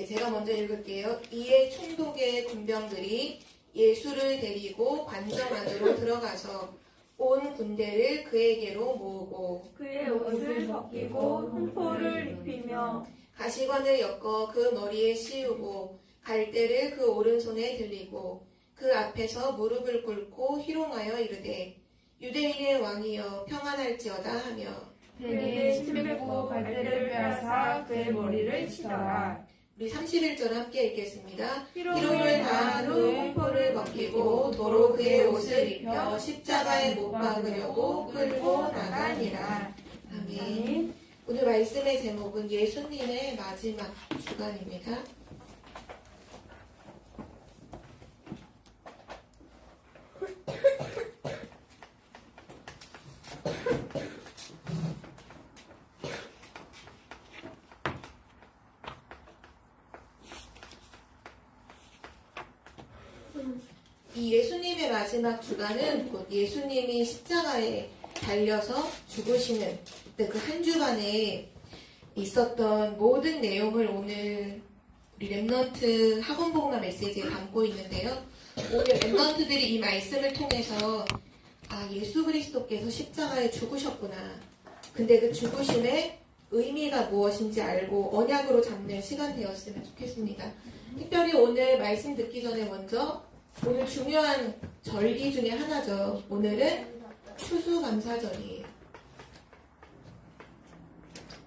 제가 먼저 읽을게요. 이에 총독의 군병들이 예수를 데리고 관정 안으로 들어가서 온 군대를 그에게로 모으고 그의 옷을 벗기고 흉포를 입히며 가시관을 엮어 그 머리에 씌우고 갈대를 그 오른손에 들리고 그 앞에서 무릎을 꿇고 희롱하여 이르되 유대인의 왕이여 평안할지어다 하며 그에게 침뱉고 갈대를 빼앗아 그의 머리를 치더라. 우리 31절 함께 읽겠습니다. 희롱을 희롱을 다한 후 흉포를 벗기고 도로 그의 옷을 입혀 십자가에 못 박으려고 끌고 나가니라. 아멘. 오늘 말씀의 제목은 예수님의 마지막 주간입니다. 이 예수님의 마지막 주간은 곧 예수님이 십자가에 달려서 죽으시는 그 한 주간에 있었던 모든 내용을 오늘 우리 랩넌트 학원복음화 메시지에 담고 있는데요. 오늘 랩넌트들이 이 말씀을 통해서 예수 그리스도께서 십자가에 죽으셨구나. 근데 그 죽으심의 의미가 무엇인지 알고 언약으로 잡는 시간 되었으면 좋겠습니다. 특별히 오늘 말씀 듣기 전에 먼저 오늘 중요한 절기 중에 하나죠. 오늘은 추수감사절이에요.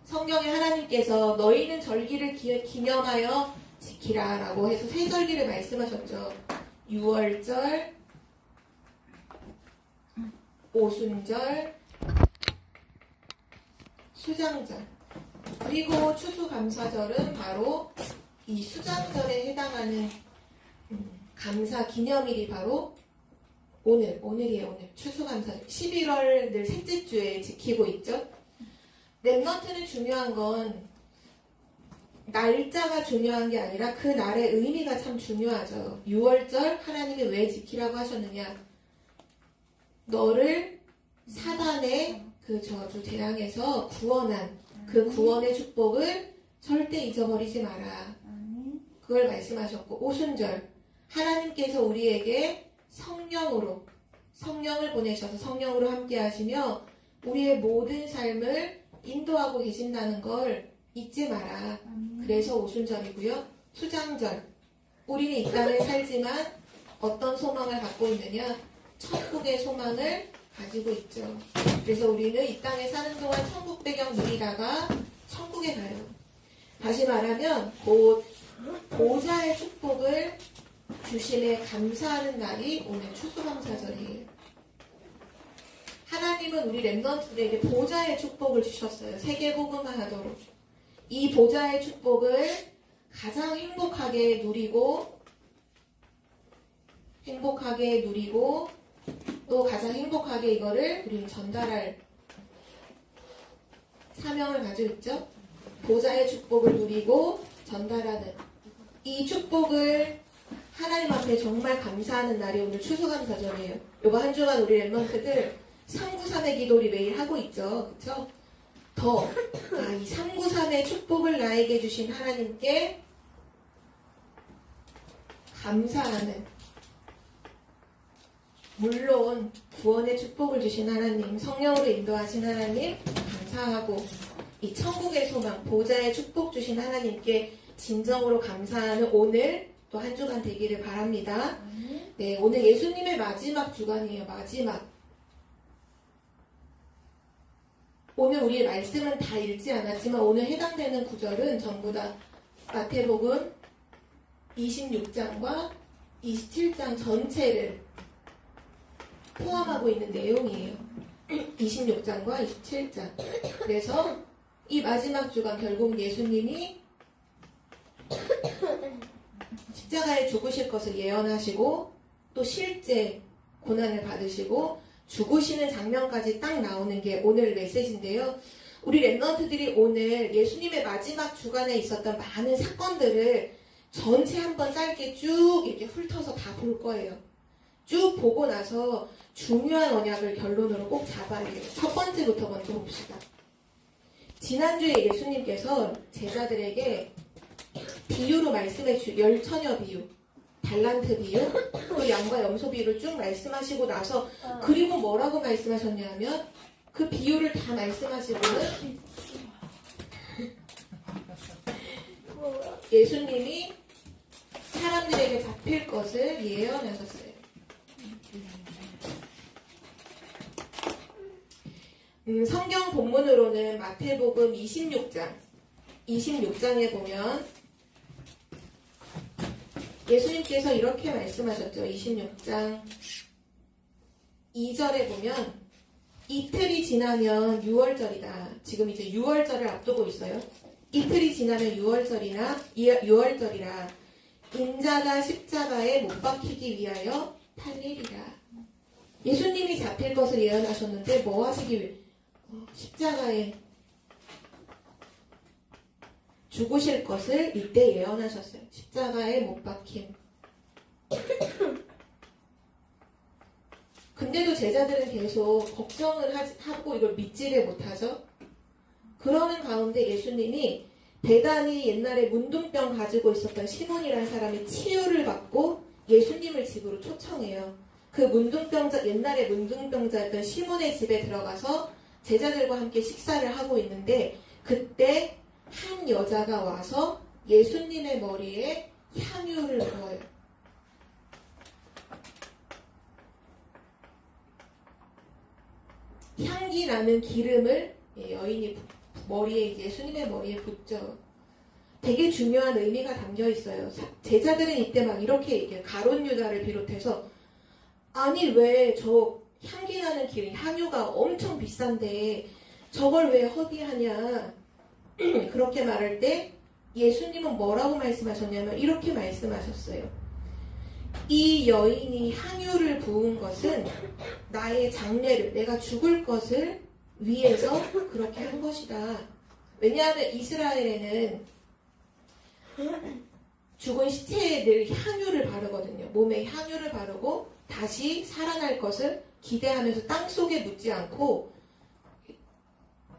성경에 하나님께서 너희는 절기를 기념하여 지키라 라고 해서 세 절기를 말씀하셨죠. 유월절, 오순절, 수장절. 그리고 추수감사절은 바로 이 수장절에 해당하는 감사 기념일이 바로 오늘이에요. 오늘 추수감사절 11월 늘 셋째 주에 지키고 있죠. 랩넌트는 중요한 건 날짜가 중요한 게 아니라 그 날의 의미가 참 중요하죠. 6월절 하나님이 왜 지키라고 하셨느냐. 너를 사단의 그 저주 재앙에서 구원한 그 구원의 축복을 절대 잊어버리지 마라. 그걸 말씀하셨고, 오순절 하나님께서 우리에게 성령을 보내셔서 성령으로 함께 하시며 우리의 모든 삶을 인도하고 계신다는 걸 잊지 마라. 그래서 오순절이고요. 수장절, 우리는 이 땅에 살지만 어떤 소망을 갖고 있느냐? 천국의 소망을 가지고 있죠. 그래서 우리는 이 땅에 사는 동안 천국 배경 누리다가 천국에 가요. 다시 말하면 곧 보좌의 축복을 주심에 감사하는 날이 오늘 추수감사절이에요. 하나님은 우리 랩넌트들에게 보좌의 축복을 주셨어요. 세계복음화 하도록. 이 보좌의 축복을 가장 행복하게 누리고 또 가장 행복하게 이거를 우리는 전달할 사명을 가지고 있죠. 보좌의 축복을 누리고 전달하는 이 축복을 하나님 앞에 정말 감사하는 날이 오늘 추수감사절이에요. 요거 한 주간 우리 랩넌트들 393의 기도를 매일 하고 있죠. 그쵸? 이 393의 축복을 나에게 주신 하나님께 감사하는, 물론 구원의 축복을 주신 하나님, 성령으로 인도하신 하나님 감사하고 이 천국의 소망, 보좌의 축복 주신 하나님께 진정으로 감사하는 오늘 또 한 주간 되기를 바랍니다. 네, 오늘 예수님의 마지막 주간이에요. 마지막. 오늘 우리의 말씀은 다 읽지 않았지만 오늘 해당되는 구절은 전부 다 마태복음 26장과 27장 전체를 포함하고 있는 내용이에요. 26장과 27장. 그래서 이 마지막 주간 결국 예수님이 십자가에 죽으실 것을 예언하시고 또 실제 고난을 받으시고 죽으시는 장면까지 딱 나오는 게 오늘 메시지인데요. 우리 랩넌트들이 오늘 예수님의 마지막 주간에 있었던 많은 사건들을 전체 한번 짧게 쭉 이렇게 훑어서 다 볼 거예요. 쭉 보고 나서 중요한 언약을 결론으로 꼭 잡아야 돼요. 첫 번째부터 먼저 봅시다. 지난주에 예수님께서 제자들에게 비유로 말씀해 열처녀 비유, 달란트 비유, 또 양과 염소 비유를 쭉 말씀하시고 나서 그리고 뭐라고 말씀하셨냐면 그 비유를 다 말씀하시고는 예수님이 사람들에게 잡힐 것을 예언하셨어요. 성경 본문으로는 마태복음 26장에 보면 예수님께서 이렇게 말씀하셨죠. 26장 2절에 보면 이틀이 지나면 6월절이다. 지금 이제 6월절을 앞두고 있어요. 이틀이 지나면 6월절이라 인자가 십자가에 못 박히기 위하여 팔리리라. 예수님이 잡힐 것을 예언하셨는데 뭐 하시기 위해? 십자가에 죽으실 것을 이때 예언하셨어요. 십자가에 못 박힘. 근데도 제자들은 계속 걱정을 하고 이걸 믿지를 못하죠. 그러는 가운데 예수님이 대단히 옛날에 문둥병 가지고 있었던 시몬이라는 사람이 치유를 받고 예수님을 집으로 초청해요. 그 옛날에 문둥병자였던 시몬의 집에 들어가서 제자들과 함께 식사를 하고 있는데 그때 한 여자가 와서 예수님의 머리에 향유를 부어요. 향기 나는 기름을 여인이 머리에 예수님의 머리에 붓죠. 되게 중요한 의미가 담겨 있어요. 제자들은 이때 막 이렇게 얘기해요. 가룟 유다를 비롯해서 아니 왜 저 향기 나는 기름 향유가 엄청 비싼데 저걸 왜 허비하냐 그렇게 말할 때 예수님은 뭐라고 말씀하셨냐면 이렇게 말씀하셨어요. 이 여인이 향유를 부은 것은 나의 장례를 내가 죽을 것을 위해서 그렇게 한 것이다. 왜냐하면 이스라엘에는 죽은 시체에 늘 향유를 바르거든요. 몸에 향유를 바르고 다시 살아날 것을 기대하면서 땅속에 묻지 않고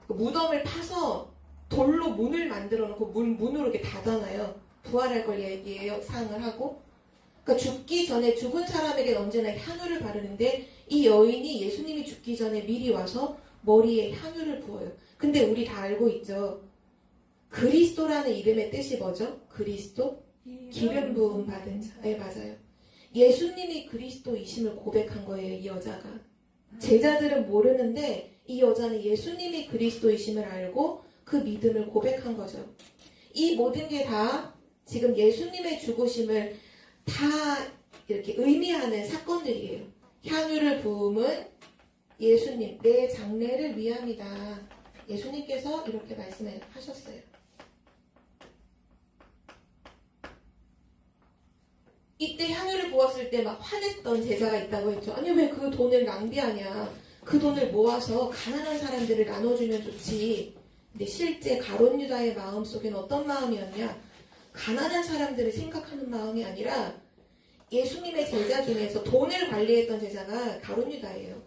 무덤을 파서 돌로 문을 만들어 놓고 문으로 이렇게 닫아놔요. 부활할 걸 예상을 하고. 그러니까 죽기 전에 죽은 사람에게 언제나 향유를 바르는데 이 여인이 예수님이 죽기 전에 미리 와서 머리에 향유를 부어요. 근데 우리 다 알고 있죠. 그리스도라는 이름의 뜻이 뭐죠? 그리스도? 기름 부음 받은 자. 네, 맞아요. 예수님이 그리스도이심을 고백한 거예요, 이 여자가. 제자들은 모르는데 이 여자는 예수님이 그리스도이심을 알고 그 믿음을 고백한 거죠. 이 모든 게 다 지금 예수님의 죽으심을 다 이렇게 의미하는 사건들이에요. 향유를 부음은 예수님, 내 장례를 위함이다. 예수님께서 이렇게 말씀하셨어요. 이때 향유를 부었을 때 막 화냈던 제자가 있다고 했죠. 아니 왜 그 돈을 낭비하냐. 그 돈을 모아서 가난한 사람들을 나눠주면 좋지. 근데 실제 가룟 유다의 마음속에는 어떤 마음이었냐. 가난한 사람들을 생각하는 마음이 아니라 예수님의 제자 중에서 돈을 관리했던 제자가 가룟 유다예요.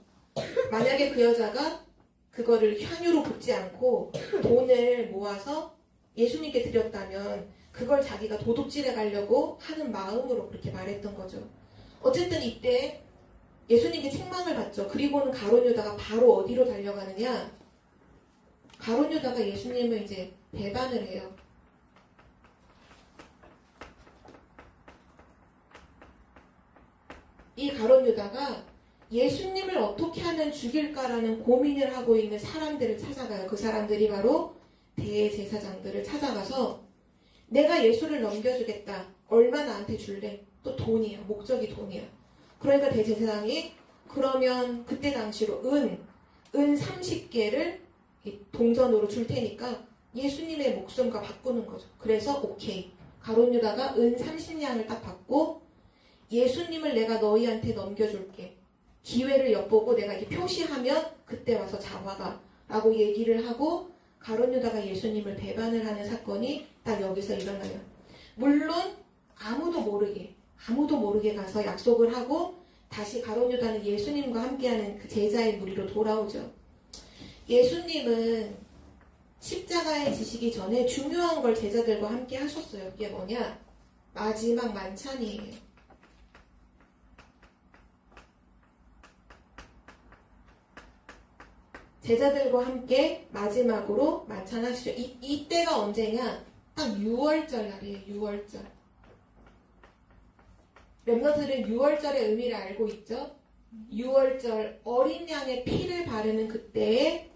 만약에 그 여자가 그거를 향유로 붓지 않고 돈을 모아서 예수님께 드렸다면 그걸 자기가 도둑질해 가려고 하는 마음으로 그렇게 말했던 거죠. 어쨌든 이때 예수님께 책망을 받죠. 그리고는 가룟 유다가 바로 어디로 달려가느냐. 가룟 유다가 예수님을 이제 배반을 해요. 이 가룟 유다가 예수님을 어떻게 하면 죽일까라는 고민을 하고 있는 사람들을 찾아가요. 그 사람들이 바로 대제사장들을 찾아가서 내가 예수를 넘겨주겠다. 얼마 나한테 줄래? 또 돈이야. 목적이 돈이야. 그러니까 대제사장이 그러면 그때 당시로 은 30개를 동전으로 줄 테니까 예수님의 목숨과 바꾸는 거죠. 그래서 오케이. 가룟 유다가 은 30냥을 딱 받고 예수님을 내가 너희한테 넘겨줄게. 기회를 엿보고 내가 이렇게 표시하면 그때 와서 잡아가 라고 얘기를 하고 가룟 유다가 예수님을 배반을 하는 사건이 딱 여기서 일어나요. 물론 아무도 모르게 가서 약속을 하고 다시 가룟 유다는 예수님과 함께하는 그 제자의 무리로 돌아오죠. 예수님은 십자가에 지시기 전에 중요한 걸 제자들과 함께 하셨어요. 그게 뭐냐? 마지막 만찬이에요. 제자들과 함께 마지막으로 만찬하시죠. 이때가 언제냐? 딱 6월절 날이에요. 6월절. 렘넌트들은 6월절의 의미를 알고 있죠? 6월절 어린 양의 피를 바르는 그때에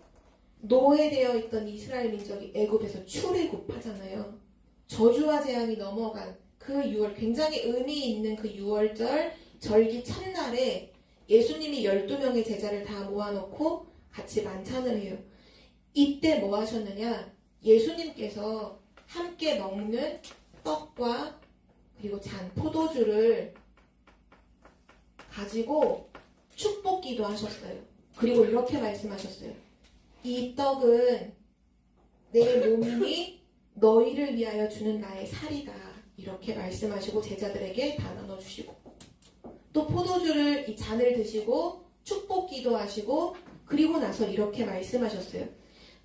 노예되어 있던 이스라엘 민족이 애굽에서 출애굽하잖아요. 저주와 재앙이 넘어간 그 6월, 굉장히 의미 있는 그 6월절 절기 첫날에 예수님이 12명의 제자를 다 모아놓고 같이 만찬을 해요. 이때 뭐 하셨느냐? 예수님께서 함께 먹는 떡과 그리고 잔 포도주를 가지고 축복기도 하셨어요. 그리고 이렇게 말씀하셨어요. 이 떡은 내 몸이 너희를 위하여 주는 나의 살이다. 이렇게 말씀하시고 제자들에게 다 나눠주시고 또 포도주를 이 잔을 드시고 축복기도 하시고 그리고 나서 이렇게 말씀하셨어요.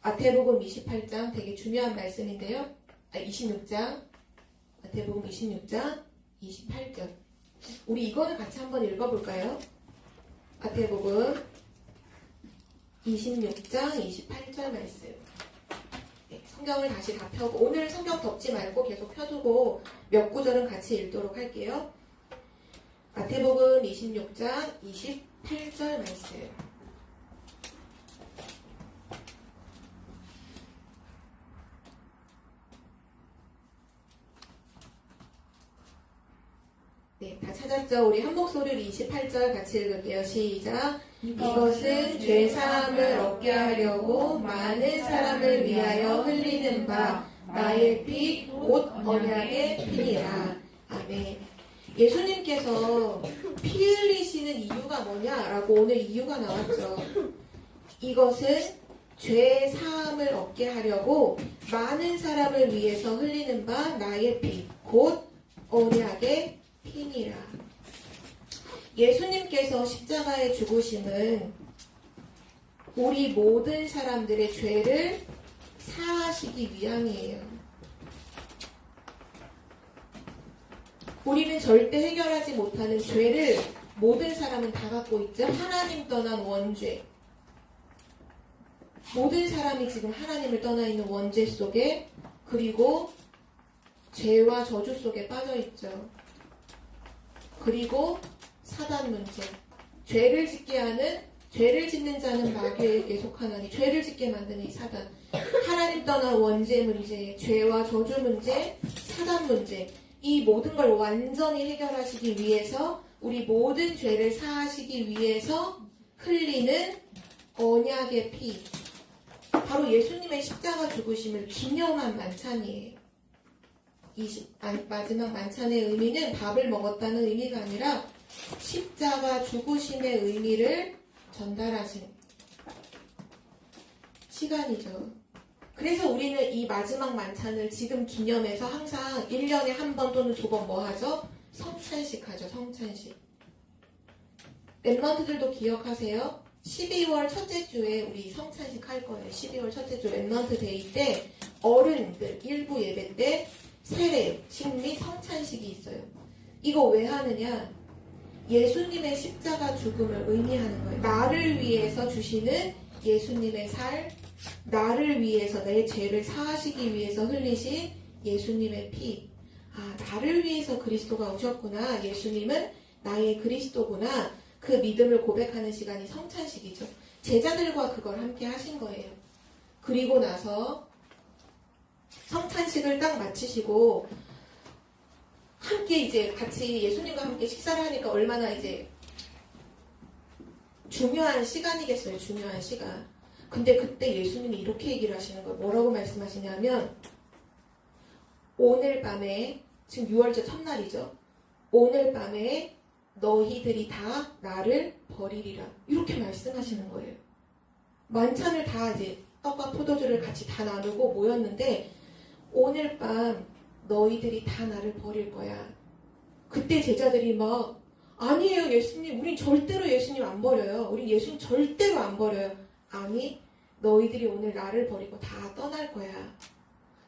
마태복음 28장 되게 중요한 말씀인데요. 26장 마태복음 26장 28절 우리 이거는 같이 한번 읽어볼까요? 마태복음 26장 28절 말씀. 네, 성경을 다시 다 펴고 오늘 성경 덮지 말고 계속 펴두고 몇 구절은 같이 읽도록 할게요. 마태복음 26장 28절 말씀. 네, 다 찾았죠? 우리 한 목소리로 28절 같이 읽을게요. 시작. 이것은 죄사함을 얻게 하려고 많은 사람을 위하여 흘리는 바 나의 피 곧 언약의 피니라. 아멘. 예수님께서 피 흘리시는 이유가 뭐냐라고 오늘 이유가 나왔죠. 이것은 죄 사함을 얻게 하려고 많은 사람을 위해서 흘리는 바 나의 피 곧 언약의 피니라. 예수님께서 십자가에 죽으심은 우리 모든 사람들의 죄를 사하시기 위함이에요. 우리는 절대 해결하지 못하는 죄를 모든 사람은 다 갖고 있죠. 하나님 떠난 원죄. 모든 사람이 지금 하나님을 떠나 있는 원죄 속에 그리고 죄와 저주 속에 빠져 있죠. 그리고 사단 문제. 죄를 짓게 하는 죄를 짓는 자는 마귀에게 속하나니 죄를 짓게 만드는 이 사단. 하나님 떠난 원죄 문제, 죄와 저주 문제, 사단 문제. 이 모든 걸 완전히 해결하시기 위해서 우리 모든 죄를 사하시기 위해서 흘리는 언약의 피. 바로 예수님의 십자가 죽으심을 기념한 만찬이에요. 마지막 만찬의 의미는 밥을 먹었다는 의미가 아니라 십자가 죽으심의 의미를 전달하신 시간이죠. 그래서 우리는 이 마지막 만찬을 지금 기념해서 항상 1년에 한 번 또는 2번 뭐 하죠? 성찬식 하죠. 성찬식. 랩런트들도 기억하세요? 12월 첫째 주에 우리 성찬식 할 거예요. 12월 첫째 주 랩런트 데이 때 어른들 일부 예배 때 세례식 및 성찬식이 있어요. 이거 왜 하느냐? 예수님의 십자가 죽음을 의미하는 거예요. 나를 위해서 주시는 예수님의 살, 나를 위해서 내 죄를 사하시기 위해서 흘리신 예수님의 피. 아, 나를 위해서 그리스도가 오셨구나. 예수님은 나의 그리스도구나. 그 믿음을 고백하는 시간이 성찬식이죠. 제자들과 그걸 함께 하신 거예요. 그리고 나서 성찬식을 딱 마치시고 함께 이제 같이 예수님과 함께 식사를 하니까 얼마나 이제 중요한 시간이겠어요. 중요한 시간. 근데 그때 예수님이 이렇게 얘기를 하시는 거예요. 뭐라고 말씀하시냐면 오늘 밤에 지금 6월절 첫날이죠. 오늘 밤에 너희들이 다 나를 버리리라. 이렇게 말씀하시는 거예요. 만찬을 다 이제 떡과 포도주를 같이 다 나누고 모였는데 오늘 밤 너희들이 다 나를 버릴 거야. 그때 제자들이 막 아니에요 예수님. 우린 절대로 예수님 안 버려요. 우린 예수님 절대로 안 버려요. 아니 너희들이 오늘 나를 버리고 다 떠날 거야.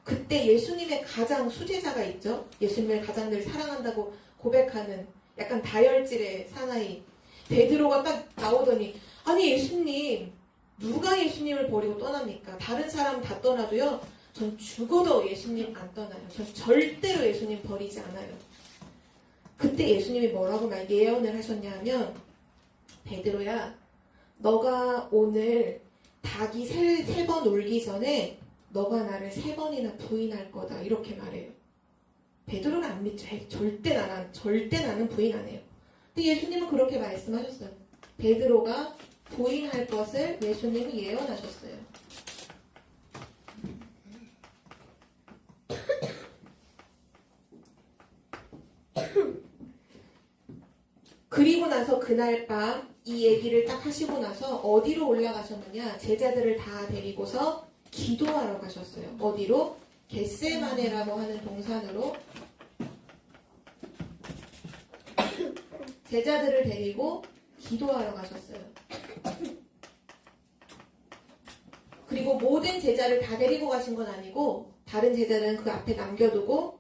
그때 예수님의 가장 수제자가 있죠. 예수님을 가장 늘 사랑한다고 고백하는 약간 다혈질의 사나이 베드로가 딱 나오더니 아니 예수님 누가 예수님을 버리고 떠납니까? 다른 사람 다 떠나도요. 전 죽어도 예수님 안 떠나요. 전 절대로 예수님 버리지 않아요. 그때 예수님이 뭐라고 예언을 하셨냐 하면 베드로야 너가 오늘 닭이 세 번 울기 전에 너가 나를 3번이나 부인할 거다 이렇게 말해요. 베드로는 안 믿죠. 절대 나는 부인 안 해요. 근데 예수님은 그렇게 말씀하셨어요. 베드로가 부인할 것을 예수님은 예언하셨어요. 그리고 나서 그날 밤 이 얘기를 딱 하시고 나서 어디로 올라가셨느냐? 제자들을 다 데리고서 기도하러 가셨어요. 어디로? 겟세마네라고 하는 동산으로 제자들을 데리고 기도하러 가셨어요. 그리고 모든 제자를 다 데리고 가신 건 아니고 다른 제자들은 그 앞에 남겨두고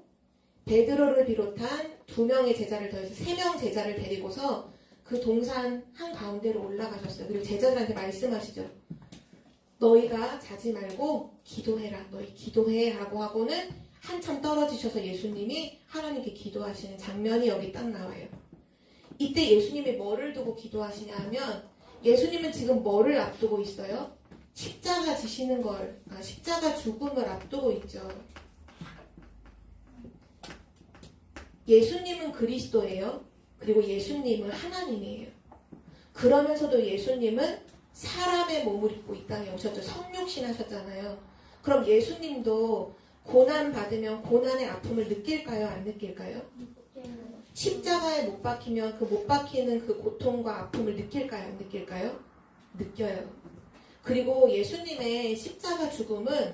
베드로를 비롯한 2명의 제자를 더해서 3명 제자를 데리고서 그 동산 한가운데로 올라가셨어요. 그리고 제자들한테 말씀하시죠. 너희가 자지 말고 기도해라. 너희 기도해 라고 하고는 한참 떨어지셔서 예수님이 하나님께 기도하시는 장면이 여기 딱 나와요. 이때 예수님이 뭐를 두고 기도하시냐 하면 예수님은 지금 뭐를 앞두고 있어요? 십자가 지시는 걸, 십자가 죽음을 앞두고 있죠. 예수님은 그리스도예요. 그리고 예수님은 하나님이에요. 그러면서도 예수님은 사람의 몸을 입고 이 땅에 오셨죠. 성육신 하셨잖아요. 그럼 예수님도 고난 받으면 고난의 아픔을 느낄까요? 안 느낄까요? 십자가에 못 박히면 그 못 박히는 그 고통과 아픔을 느낄까요? 안 느낄까요? 느껴요. 그리고 예수님의 십자가 죽음은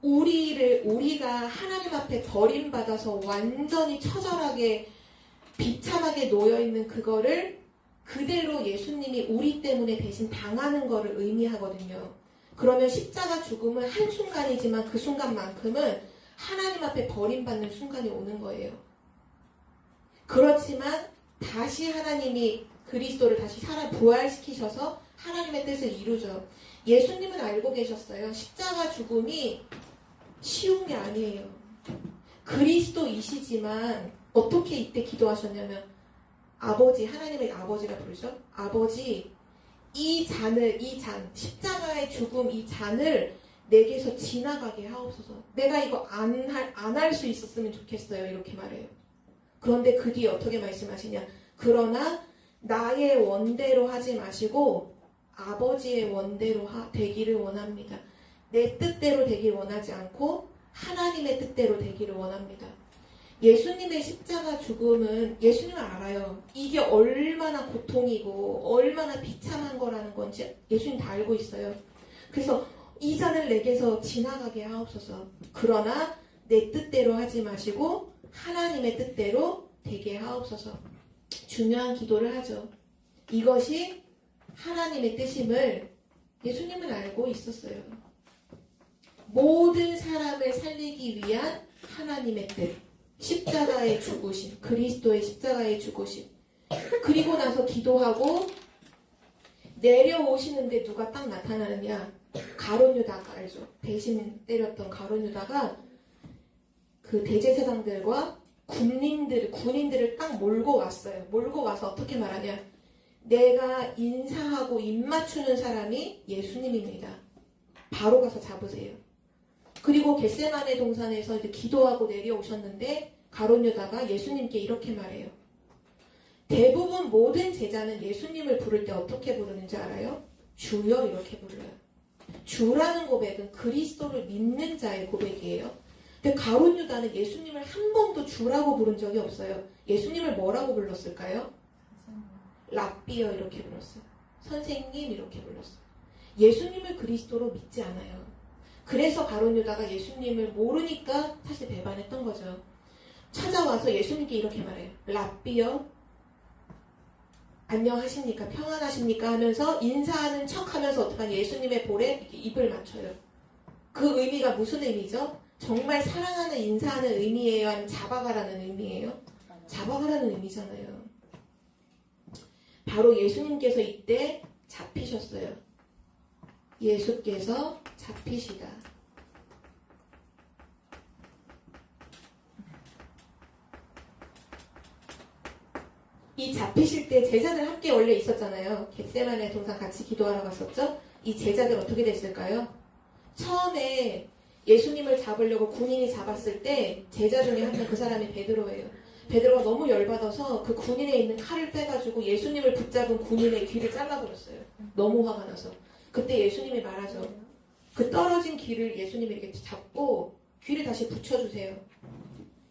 우리가 하나님 앞에 버림받아서 완전히 처절하게 비참하게 놓여있는 그거를 그대로 예수님이 우리 때문에 대신 당하는 거를 의미하거든요. 그러면 십자가 죽음은 한순간이지만 그 순간만큼은 하나님 앞에 버림받는 순간이 오는 거예요. 그렇지만 다시 하나님이 그리스도를 다시 부활시키셔서 하나님의 뜻을 이루죠. 예수님은 알고 계셨어요. 십자가 죽음이 쉬운 게 아니에요. 그리스도이시지만 어떻게 이때 기도하셨냐면 아버지, 하나님의 아버지가 부르죠. 아버지, 이 십자가의 죽음 이 잔을 내게서 지나가게 하옵소서. 내가 이거 안 할 수 있었으면 좋겠어요. 이렇게 말해요. 그런데 그 뒤에 어떻게 말씀하시냐. 그러나 나의 원대로 하지 마시고 아버지의 원대로 되기를 원합니다. 내 뜻대로 되길 원하지 않고 하나님의 뜻대로 되기를 원합니다. 예수님의 십자가 죽음은 예수님은 알아요. 이게 얼마나 고통이고 얼마나 비참한 거라는 건지 예수님 다 알고 있어요. 그래서 이 잔을 내게서 지나가게 하옵소서. 그러나 내 뜻대로 하지 마시고 하나님의 뜻대로 되게 하옵소서. 중요한 기도를 하죠. 이것이 하나님의 뜻임을 예수님은 알고 있었어요. 모든 사람을 살리기 위한 하나님의 뜻. 십자가의 죽으심, 그리스도의 십자가의 죽으심. 그리고 나서 기도하고 내려오시는데 누가 딱 나타나느냐. 가룟 유다가 알죠. 배신 때렸던 가룟 유다가 그 대제사장들과 군인들을 딱 몰고 왔어요. 몰고 와서 어떻게 말하냐. 내가 인사하고 입 맞추는 사람이 예수님입니다. 바로 가서 잡으세요. 그리고 겟세마네 동산에서 이제 기도하고 내려오셨는데 가룟 유다가 예수님께 이렇게 말해요. 대부분 모든 제자는 예수님을 부를 때 어떻게 부르는지 알아요? 주여 이렇게 불러요. 주라는 고백은 그리스도를 믿는 자의 고백이에요. 근데 가룟 유다는 예수님을 한 번도 주라고 부른 적이 없어요. 예수님을 뭐라고 불렀을까요? 랍비여 이렇게 불렀어요. 선생님 이렇게 불렀어요. 예수님을 그리스도로 믿지 않아요. 그래서 가룟 유다가 예수님을 모르니까 사실 배반했던 거죠. 찾아와서 예수님께 이렇게 말해요. 랍비여 안녕하십니까? 평안하십니까? 하면서 인사하는 척 하면서 어떡하냐? 예수님의 볼에 이렇게 입을 맞춰요. 그 의미가 무슨 의미죠? 정말 사랑하는 인사하는 의미예요? 아니면 잡아가라는 의미예요? 잡아가라는 의미잖아요. 바로 예수님께서 이때 잡히셨어요. 예수께서 잡히시다. 이 잡히실 때 제자들 함께 원래 있었잖아요. 겟세마네 동산 같이 기도하러 갔었죠. 이 제자들 어떻게 됐을까요? 처음에 예수님을 잡으려고 군인이 잡았을 때 제자 중에 한 명, 그 사람이 베드로예요. 베드로가 너무 열받아서 그 군인에 있는 칼을 빼가지고 예수님을 붙잡은 군인의 귀를 잘라버렸어요. 너무 화가 나서. 그때 예수님이 말하죠. 그 떨어진 귀를 예수님이 이렇게 잡고 귀를 다시 붙여주세요.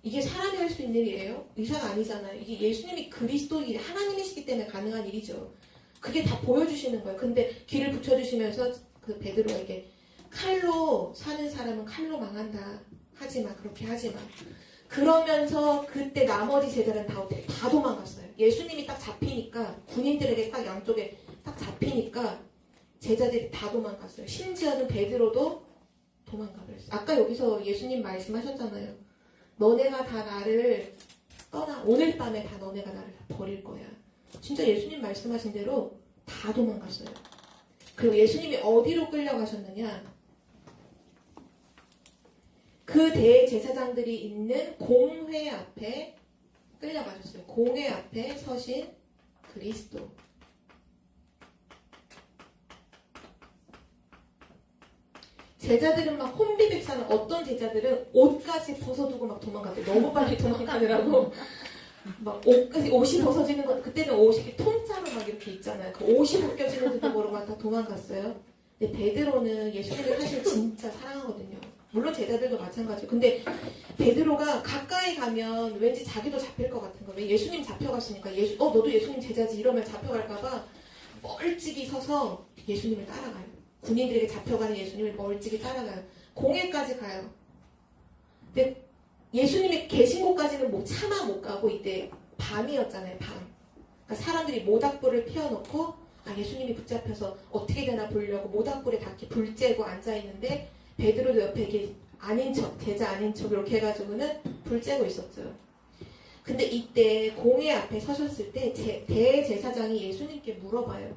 이게 사람이 할 수 있는 일이에요? 의사가 아니잖아요. 이게 예수님이 그리스도이 하나님이시기 때문에 가능한 일이죠. 그게 다 보여주시는 거예요. 근데 귀를 붙여주시면서 그 베드로에게 칼로 사는 사람은 칼로 망한다. 하지마. 그렇게 하지마. 그러면서 그때 나머지 제자들은 다 도망갔어요. 예수님이 딱 잡히니까 군인들에게 딱 양쪽에 딱 잡히니까 제자들이 다 도망갔어요. 심지어는 베드로도 도망가버렸어요. 아까 여기서 예수님 말씀하셨잖아요. 너네가 다 나를 떠나 오늘 밤에 다 너네가 나를 다 버릴 거야. 진짜 예수님 말씀하신 대로 다 도망갔어요. 그리고 예수님이 어디로 끌려가셨느냐? 그 대제사장들이 있는 공회 앞에 끌려가셨어요. 공회 앞에 서신 그리스도. 제자들은 막 혼비백산을, 어떤 제자들은 옷까지 벗어두고 막 도망갔대요. 너무 빨리 도망가느라고. 막 옷이 벗어지는 거, 그때는 옷이 통짜로 막 이렇게 있잖아요. 그 옷이 벗겨지는지도 모르고 막 다 도망갔어요. 근데 베드로는 예수님을 사실 진짜 사랑하거든요. 물론 제자들도 마찬가지고. 근데 베드로가 가까이 가면 왠지 자기도 잡힐 것 같은 거예요. 예수님 잡혀갔으니까 너도 예수님 제자지 이러면 잡혀갈까봐 멀찍이 서서 예수님을 따라가요. 군인들에게 잡혀가는 예수님을 멀찍이 따라가요. 공회까지 가요. 근데 예수님이 계신 곳까지는 뭐 차마 못 가고 이때 밤이었잖아요. 밤. 그러니까 사람들이 모닥불을 피워놓고 예수님이 붙잡혀서 어떻게 되나 보려고 모닥불에 다 이렇게 불 쬐고 앉아있는데 베드로도 옆에 이렇게 아닌 척, 제자 아닌 척 이렇게 해가지고는 불 쬐고 있었죠. 근데 이때 공회 앞에 서셨을 때 대제사장이 예수님께 물어봐요.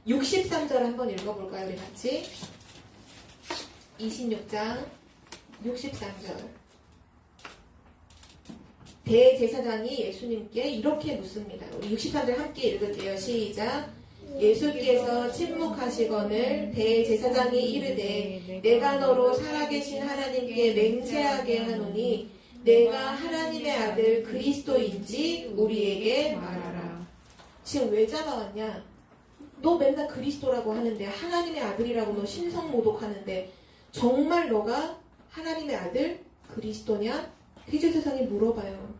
63절 한번 읽어볼까요? 우리 같이. 26장 63절. 대제사장이 예수님께 이렇게 묻습니다. 우리 63절 함께 읽을게요. 시작. 예수께서 침묵하시거늘 대제사장이 이르되 내가 너로 살아계신 하나님께 맹세하게 하노니 내가 하나님의 아들 그리스도인지 우리에게 말하라. 지금 왜 잡아왔냐? 너 맨날 그리스도라고 하는데 하나님의 아들이라고 너 신성모독하는데 정말 너가 하나님의 아들 그리스도냐? 대제사장이 물어봐요.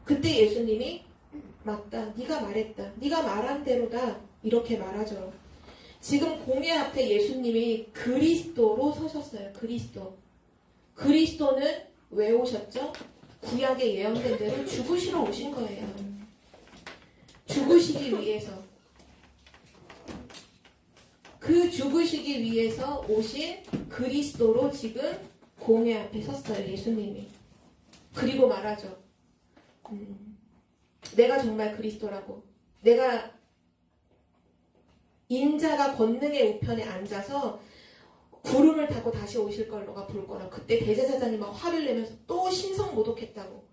그때 예수님이 맞다. 네가 말했다. 네가 말한 대로다. 이렇게 말하죠. 지금 공회 앞에 예수님이 그리스도로 서셨어요. 그리스도. 그리스도는 왜 오셨죠? 구약에 예언된 대로 죽으시러 오신 거예요. 죽으시기 위해서. 그 죽으시기 위해서 오신 그리스도로 지금 공회 앞에 섰어요. 예수님이. 그리고 말하죠. 내가 정말 그리스도라고. 내가 인자가 권능의 우편에 앉아서 구름을 타고 다시 오실 걸 너가 볼 거라. 그때 대제사장이 막 화를 내면서 또 신성모독했다고.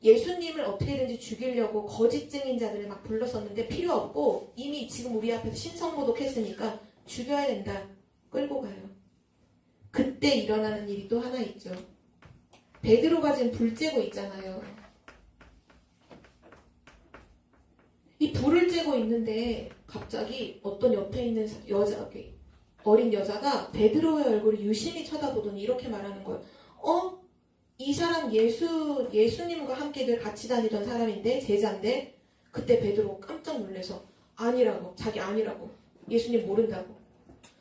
예수님을 어떻게든지 죽이려고 거짓 증인자들을 막 불렀었는데 필요 없고 이미 지금 우리 앞에서 신성모독했으니까 죽여야 된다. 끌고 가요. 그때 일어나는 일이 또 하나 있죠. 베드로가 지금 불 쬐고 있잖아요. 이 불을 쬐고 있는데 갑자기 어떤 옆에 있는 어린 여자가 베드로의 얼굴을 유심히 쳐다보더니 이렇게 말하는 거예요. 이 사람 예수님과 함께 늘 같이 다니던 사람인데 제자인데. 그때 베드로 깜짝 놀라서 아니라고. 자기 아니라고. 예수님 모른다고.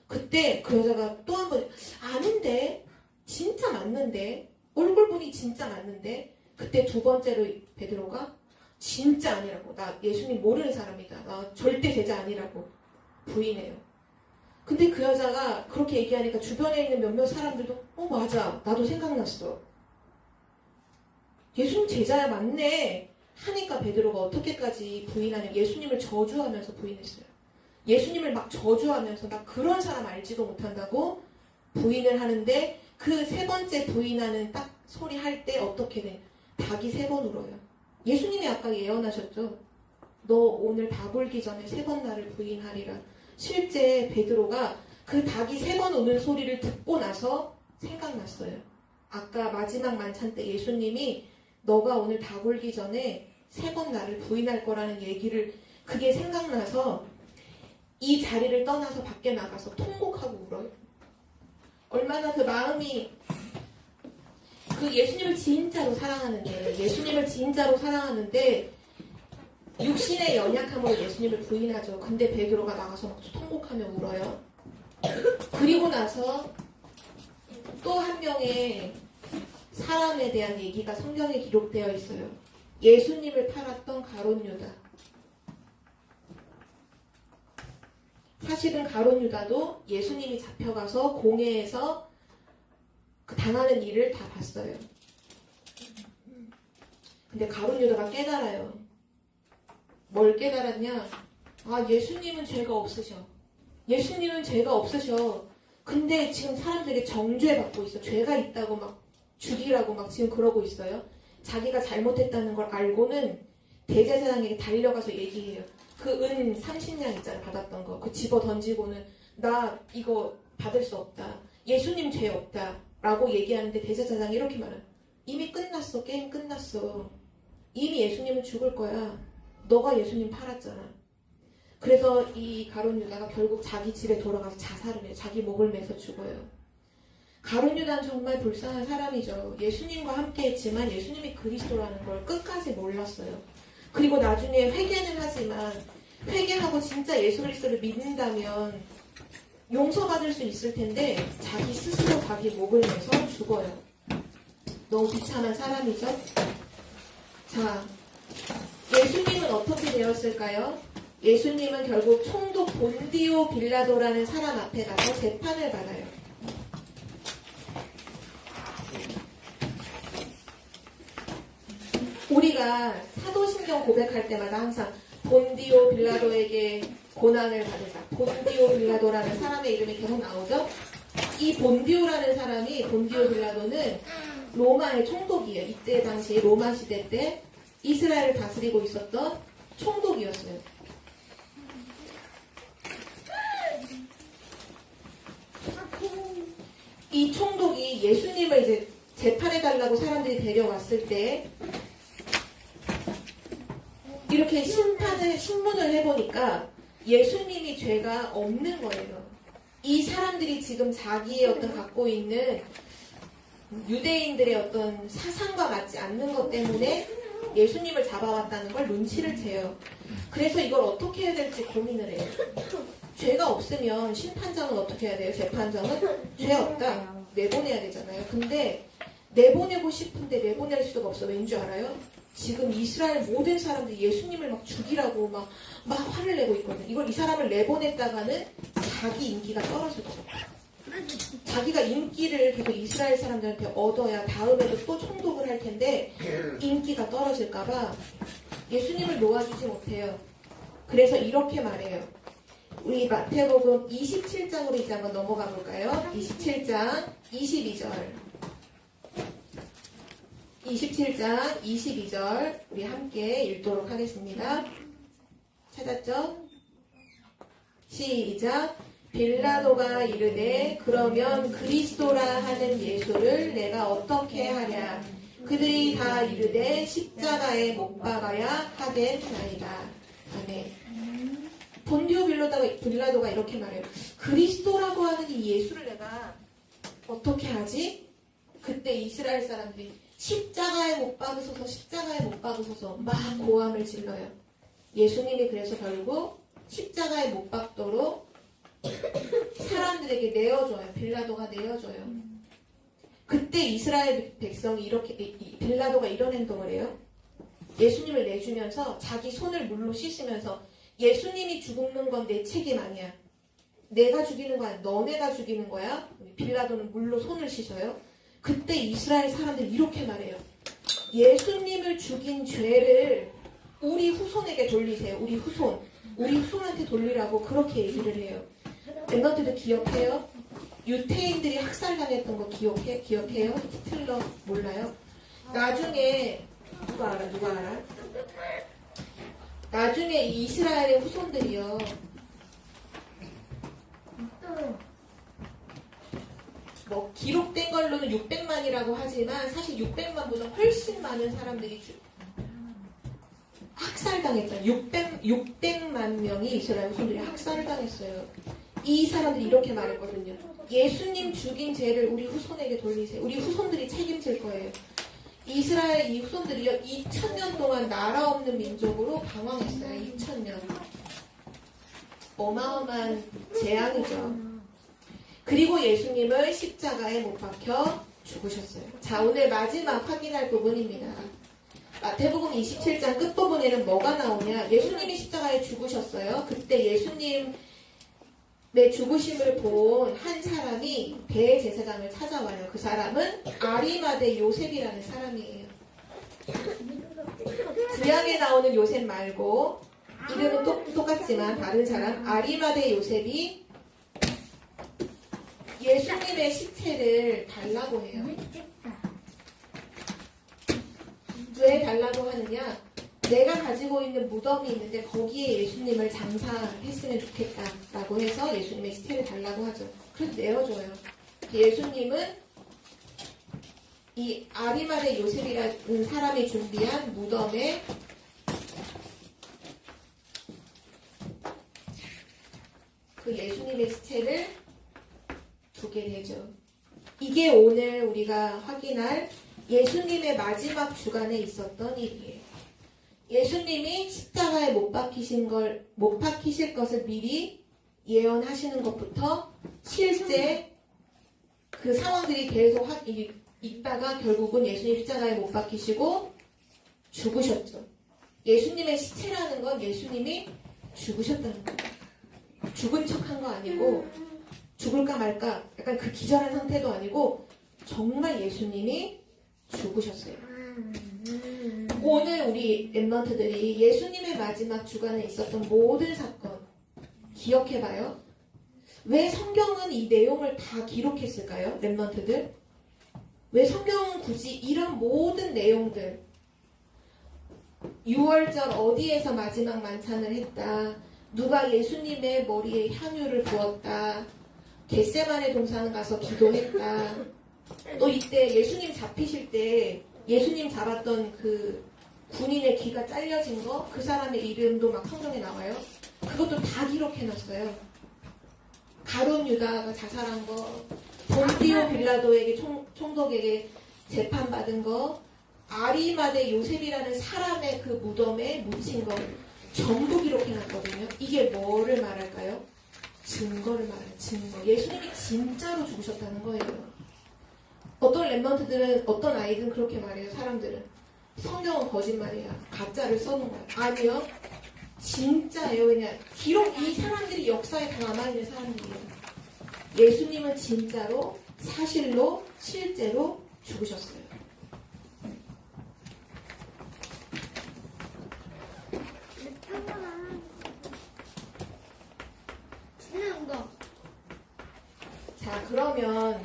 그때 그 여자가 또 한 번 아는데 진짜 맞는데 얼굴 보니 진짜 맞는데. 그때 두 번째로 베드로가 진짜 아니라고. 나 예수님 모르는 사람이다. 나 절대 제자 아니라고 부인해요. 근데 그 여자가 그렇게 얘기하니까 주변에 있는 몇몇 사람들도 맞아. 나도 생각났어. 예수님 제자야 맞네. 하니까 베드로가 어떻게까지 부인하냐. 예수님을 저주하면서 부인했어요. 예수님을 막 저주하면서 나 그런 사람 알지도 못한다고 부인을 하는데 그 세 번째 부인하는 딱 소리 할 때 어떻게 돼? 닭이 3번 울어요. 예수님이 아까 예언하셨죠. 너 오늘 닭 울기 전에 3번 나를 부인하리라. 실제 베드로가 그 닭이 3번 우는 소리를 듣고 나서 생각났어요. 아까 마지막 만찬 때 예수님이 너가 오늘 닭 울기 전에 3번 나를 부인할 거라는 얘기를 그게 생각나서 이 자리를 떠나서 밖에 나가서 통곡하고 울어요. 얼마나 그 마음이 그 예수님을 진짜로 사랑하는데 육신의 연약함으로 예수님을 부인하죠. 근데 베드로가 나가서 막 통곡하며 울어요. 그리고 나서 또 한 명의 사람에 대한 얘기가 성경에 기록되어 있어요. 예수님을 팔았던 가룟 유다. 사실은 가룟 유다도 예수님이 잡혀가서 공회에서 그 당하는 일을 다 봤어요. 근데 가룟 유다가 깨달아요. 뭘 깨달았냐? 예수님은 죄가 없으셔. 예수님은 죄가 없으셔. 근데 지금 사람들에게 정죄받고 있어. 죄가 있다고 막 죽이라고 막 지금 그러고 있어요. 자기가 잘못했다는 걸 알고는 대제사장에게 달려가서 얘기해요. 그 은 30냥 있잖아, 받았던 거. 그 집어 던지고는 나 이거 받을 수 없다. 예수님 죄 없다. 라고 얘기하는데 대제사장이 이렇게 말해요. 이미 끝났어. 게임 끝났어. 이미 예수님은 죽을 거야. 너가 예수님 팔았잖아. 그래서 이 가룟 유다가 결국 자기 집에 돌아가서 자살을 해요. 자기 목을 매서 죽어요. 가룟 유다는 정말 불쌍한 사람이죠. 예수님과 함께 했지만 예수님이 그리스도라는 걸 끝까지 몰랐어요. 그리고 나중에 회개는 하지만 회개하고 진짜 예수 그리스도를 믿는다면 용서받을 수 있을 텐데 자기 스스로 자기 목을 내서 죽어요. 너무 비참한 사람이죠. 자, 예수님은 어떻게 되었을까요? 예수님은 결국 총독 본디오 빌라도라는 사람 앞에 가서 재판을 받아요. 우리가 사도신경 고백할 때마다 항상 본디오 빌라도에게 고난을 받으사, 본디오 빌라도라는 사람의 이름이 계속 나오죠. 이 본디오 빌라도는 로마의 총독이에요. 이때 당시 로마 시대 때 이스라엘을 다스리고 있었던 총독이었어요. 이 총독이 예수님을 이제 재판해달라고 사람들이 데려왔을 때 이렇게 신문을 해보니까 예수님이 죄가 없는 거예요. 이 사람들이 지금 자기의 어떤 갖고 있는 유대인들의 어떤 사상과 맞지 않는 것 때문에 예수님을 잡아왔다는 걸 눈치를 채요. 그래서 이걸 어떻게 해야 될지 고민을 해요. 죄가 없으면 심판장은 어떻게 해야 돼요? 재판장은 죄 없다. 내보내야 되잖아요. 근데 내보내고 싶은데 내보낼 수가 없어. 왠지 알아요? 지금 이스라엘 모든 사람들이 예수님을 막 죽이라고 막 화를 내고 있거든. 이걸 이 사람을 내보냈다가는 자기 인기가 떨어질 거야. 자기가 인기를 계속 이스라엘 사람들한테 얻어야 다음에도 또 총독을 할 텐데 인기가 떨어질까봐 예수님을 놓아주지 못해요. 그래서 이렇게 말해요. 우리 마태복음 27장으로 이제 한번 넘어가 볼까요? 27장 22절. 27장 22절 우리 함께 읽도록 하겠습니다. 찾았죠? 시작. 빌라도가 이르되 그러면 그리스도라 하는 예수를 내가 어떻게 하랴. 그들이 다 이르되 십자가에 못 박아야 하겠나이다. 아멘. 본디오 빌라도가 이렇게 말해요. 그리스도라고 하는 이 예수를 내가 어떻게 하지? 그때 이스라엘 사람들이 십자가에 못 박으소서 막 고함을 질러요. 예수님이 그래서 결국 십자가에 못 박도록 사람들에게 내어줘요. 빌라도가 내어줘요. 그때 이스라엘 백성이 빌라도가 이런 행동을 해요. 예수님을 내주면서 자기 손을 물로 씻으면서 예수님이 죽는 건 내 책임 아니야. 내가 죽이는 거야. 너네가 죽이는 거야. 빌라도는 물로 손을 씻어요. 그때 이스라엘 사람들이 이렇게 말해요. 예수님을 죽인 죄를 우리 후손에게 돌리세요. 우리 후손한테 돌리라고 그렇게 얘기를 해요. 엠버트도 기억해요? 유태인들이 학살당했던 거 기억해요? 히틀러 몰라요? 나중에 누가 알아? 나중에 이스라엘의 후손들이요. 뭐 기록된 걸로는 600만이라고 하지만 사실 600만보다 훨씬 많은 사람들이 학살당했잖아요. 600만 명이 이스라엘 후손들이 학살을 당했어요. 이 사람들이 이렇게 말했거든요. 예수님 죽인 죄를 우리 후손에게 돌리세요. 우리 후손들이 책임질 거예요. 이스라엘 이 후손들이요 2000년 동안 나라 없는 민족으로 방황했어요. 2000년. 어마어마한 재앙이죠. 그리고 예수님을 십자가에 못 박혀 죽으셨어요. 자, 오늘 마지막 확인할 부분입니다. 마태복음 27장 끝부분에는 뭐가 나오냐? 예수님이 십자가에 죽으셨어요. 그때 예수님의 죽으심을 본 한 사람이 대제사장을 찾아와요. 그 사람은 아리마대 요셉이라는 사람이에요. 구약에 나오는 요셉 말고 이름은 똑같지만 다른 사람 아리마대 요셉이 예수님의 시체를 달라고 해요. 왜 달라고 하느냐? 내가 가지고 있는 무덤이 있는데 거기에 예수님을 장사했으면 좋겠다라고 해서 예수님의 시체를 달라고 하죠. 그래서 내어줘요. 예수님은 이 아리마대 요셉이라는 사람이 준비한 무덤에 그 예수님의 시체를 두게 되죠. 이게 오늘 우리가 확인할 예수님의 마지막 주간에 있었던 일이에요. 예수님이 십자가에 못 박히실 것을 미리 예언하시는 것부터 실제 그 상황들이 계속 있다가 결국은 예수님 십자가에 못 박히시고 죽으셨죠. 예수님의 시체라는 건 예수님이 죽으셨다는 거예요. 죽은 척한 거 아니고 죽을까 말까 약간 그 기절한 상태도 아니고 정말 예수님이 죽으셨어요. 오늘 우리 랩런트들이 예수님의 마지막 주간에 있었던 모든 사건 기억해봐요. 왜 성경은 이 내용을 다 기록했을까요? 랩런트들? 왜 성경은 굳이 이런 모든 내용들 6월절 어디에서 마지막 만찬을 했다. 누가 예수님의 머리에 향유를 부었다. 겟세마네 동산 가서 기도했다. 또 이때 예수님 잡히실 때 예수님 잡았던 그 군인의 귀가 잘려진 거 그 사람의 이름도 막 성경에 나와요. 그것도 다 기록해놨어요. 가룟 유다가 자살한 거, 본디오 빌라도에게 총독에게 재판받은 거, 아리마대 요셉이라는 사람의 그 무덤에 묻힌 거 전부 기록해놨거든요. 이게 뭐를 말할까요? 증거를 말해요. 증거. 예수님이 진짜로 죽으셨다는 거예요. 어떤 랩런트들은 어떤 아이들은 그렇게 말해요. 사람들은 성경은 거짓말이야. 가짜를 써놓은 거야. 아니요. 진짜예요. 그냥 기록 이 사람들이 역사에 다 남아있는 사람들이에요. 예수님은 진짜로 사실로 실제로 죽으셨어요. 자, 그러면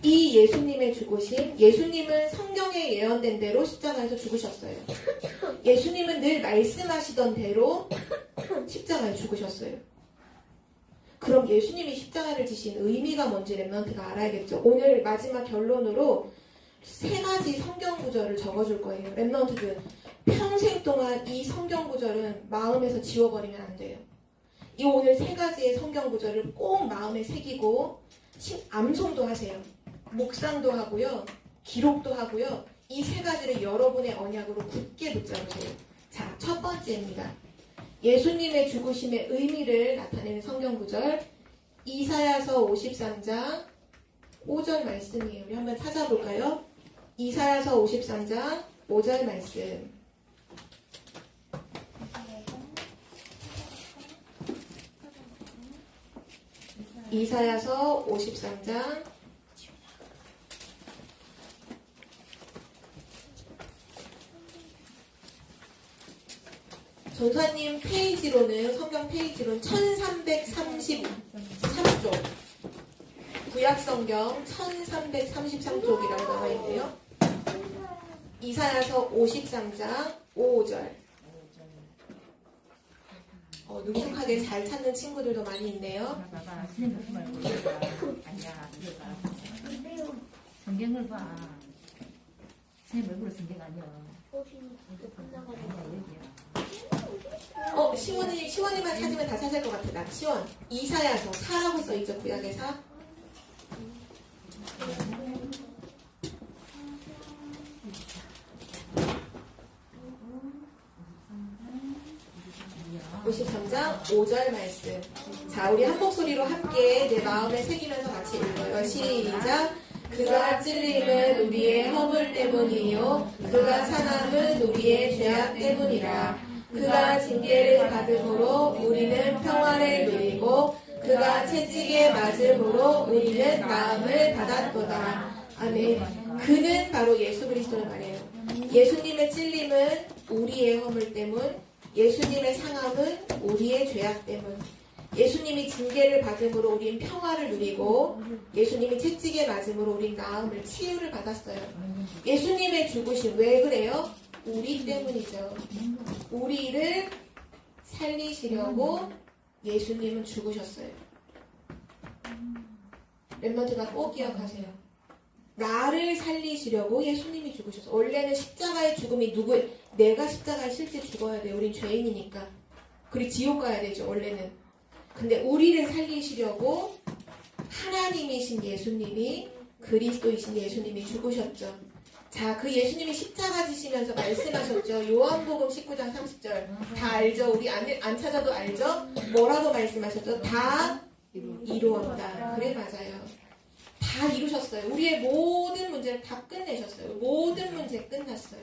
이 예수님의 죽으심, 예수님은 성경에 예언된 대로 십자가에서 죽으셨어요. 예수님은 늘 말씀하시던 대로 십자가에 죽으셨어요. 그럼 예수님이 십자가를 지신 의미가 뭔지 랩런트가 알아야겠죠. 오늘 마지막 결론으로 3가지 성경 구절을 적어줄 거예요. 랩런트들 평생 동안 이 성경 구절은 마음에서 지워버리면 안 돼요. 이 오늘 3가지의 성경 구절을 꼭 마음에 새기고 암송도 하세요. 묵상도 하고요. 기록도 하고요. 이 3가지를 여러분의 언약으로 굳게 붙잡으세요. 자, 첫 번째입니다. 예수님의 죽으심의 의미를 나타내는 성경 구절 이사야서 53장 5절 말씀이에요. 우리 한번 찾아볼까요? 이사야서 53장 5절 말씀 이사야서 53장 전사님 페이지로는 성경 페이지로는 1333쪽 구약성경 1333쪽이라고 나와있네요. 이사야서 53장 5절 능숙하게 잘 찾는 친구들도 많이 있네요. 봐봐, 선생님 그 말고 아니야, 그거가. 성경을 봐. 선생님 얼굴은 성경 아니야. 아니야, 여기야. 시원이만 찾으면 다 찾을 것 같아. 나 시원. 이사야서 4라고 써있죠. 구약의 4. 오 53장 5절 말씀. 자, 우리 한 목소리로 함께 내 마음에 새기면서 같이 읽어요. 시작. 그가 찔림은 우리의 허물 때문이요 그가 상함은 우리의 죄악 때문이라. 그가 징계를 받음으로 우리는 평화를 누리고 그가 채찍에 맞음으로 우리는 나음을 받았도다. 아멘. 그는 바로 예수 그리스도를 말해요. 예수님의 찔림은 우리의 허물 때문, 예수님의 상함은 우리의 죄악 때문, 예수님이 징계를 받음으로 우린 평화를 누리고 예수님이 채찍에 맞음으로 우린 나음을 치유를 받았어요. 예수님의 죽으심 왜 그래요? 우리 때문이죠. 우리를 살리시려고 예수님은 죽으셨어요. 멤버들과 꼭 기억하세요. 나를 살리시려고 예수님이 죽으셨어요. 원래는 십자가의 죽음이 내가 십자가에 실제 죽어야 돼요. 우린 죄인이니까. 그리고 지옥 가야 되죠. 원래는. 근데 우리를 살리시려고 하나님이신 예수님이 그리스도이신 예수님이 죽으셨죠. 자, 그 예수님이 십자가 지시면서 말씀하셨죠. 요한복음 19장 30절. 다 알죠? 우리 안 찾아도 알죠? 뭐라고 말씀하셨죠? 다 이루었다. 그래, 맞아요. 다 이루셨어요. 우리의 모든 문제를 다 끝내셨어요. 모든 문제 끝났어요.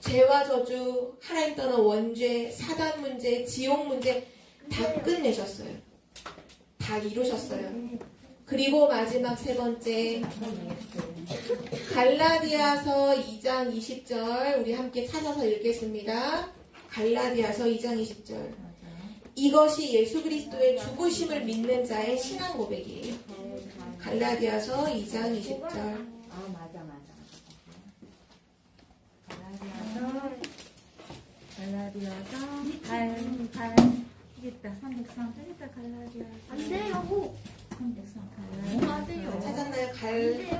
죄와 저주, 하나님 떠난 원죄, 사단 문제, 지옥 문제 다 끝내셨어요. 다 이루셨어요. 그리고 마지막 세 번째 갈라디아서 2장 20절 우리 함께 찾아서 읽겠습니다. 갈라디아서 2장 20절. 이것이 예수 그리스도의 죽으심을 믿는 자의 신앙 고백이에요. 갈라디아서 2장 20절. 맞아. 갈라디아서 8 이겠다. 303 되겠다. 갈라디아서 안 돼요. 303 안 돼요. 찾았나요? 안 돼요.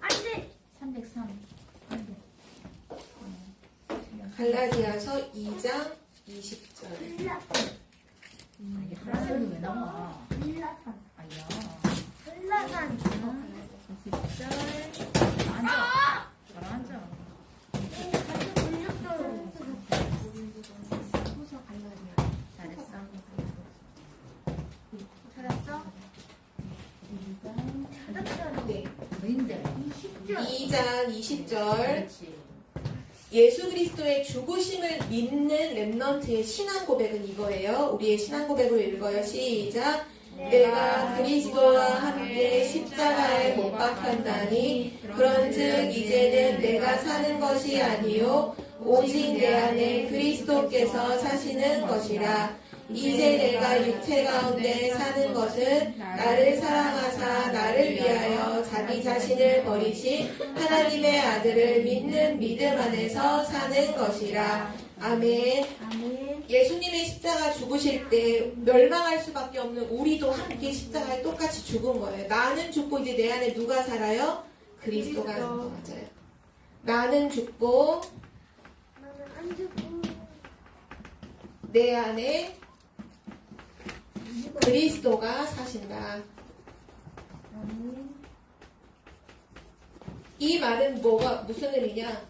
안 돼. 303 안 돼. 갈라디아서 2장 20절. 이게 하나는 왜 나와? 아니야. 흘러간 20절. 앉아. 앉아. 찾았어? 네. 뭐인데? 2장 20절. 그렇지. 예수 그리스도의 죽으심을 믿는 렘넌트의 신앙 고백은 이거예요. 우리의 신앙 고백을 읽어요. 시작. 내가 그리스도와 함께 십자가에 못 박혔다니 그런즉 이제는 내가 사는 것이 아니요 오직 내 안에 그리스도께서 사시는 것이라. 이제 내가 육체 가운데 사는 것은 나를 사랑하사 나를 위하여 자기 자신을 버리신 하나님의 아들을 믿는 믿음 안에서 사는 것이라. 아멘. 예수님의 십자가 죽으실 때 멸망할 수밖에 없는 우리도 함께 십자가에 똑같이 죽은 거예요. 나는 죽고 이제 내 안에 누가 살아요? 그리스도가 살아요. 맞아요. 나는 죽고 내 안에 그리스도가 사신다. 이 말은 무슨 의미냐?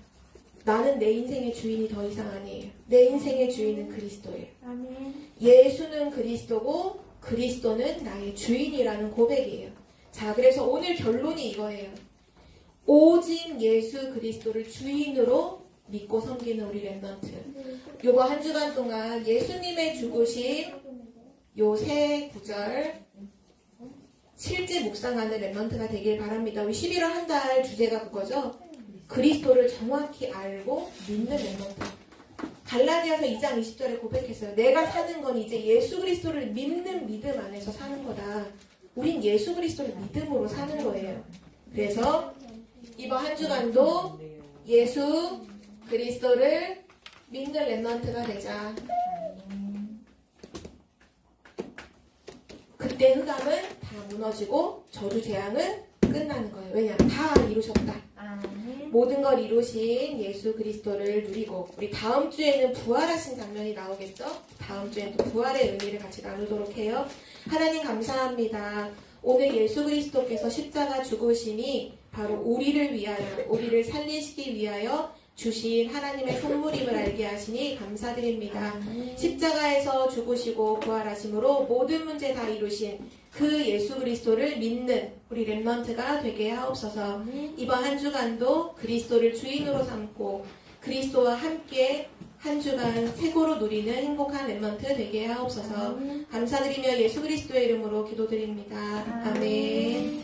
나는 내 인생의 주인이 더 이상 아니에요. 내 인생의 주인은 그리스도예요. 예수는 그리스도고 그리스도는 나의 주인이라는 고백이에요. 자, 그래서 오늘 결론이 이거예요. 오직 예수 그리스도를 주인으로 믿고 섬기는 우리 렘넌트. 요거 한 주간 동안 예수님의 죽으심, 요 세 구절 실제 묵상하는 랩런트가 되길 바랍니다. 우리 11월 한 달 주제가 그거죠. 그리스도를 정확히 알고 믿는 랩런트. 갈라디아서 2장 20절에 고백했어요. 내가 사는 건 이제 예수 그리스도를 믿는 믿음 안에서 사는 거다. 우린 예수 그리스도를 믿음으로 사는 거예요. 그래서 이번 한 주간도 예수 그리스도를 믿는 랩런트가 되자. 그때 흑암은 다 무너지고 저주 재앙은 끝나는 거예요. 왜냐하면 다 이루셨다. 모든 걸 이루신 예수 그리스도를 누리고 우리 다음 주에는 부활하신 장면이 나오겠죠? 다음 주에는 또 부활의 의미를 같이 나누도록 해요. 하나님 감사합니다. 오늘 예수 그리스도께서 십자가 죽으심이 바로 우리를 위하여 우리를 살리시기 위하여 주신 하나님의 선물임을 알게 하시니 감사드립니다. 십자가에서 죽으시고 부활하심으로 모든 문제 다 이루신 그 예수 그리스도를 믿는 우리 랩런트가 되게 하옵소서. 이번 한 주간도 그리스도를 주인으로 삼고 그리스도와 함께 한 주간 최고로 누리는 행복한 랩런트 되게 하옵소서. 감사드리며 예수 그리스도의 이름으로 기도드립니다. 아멘.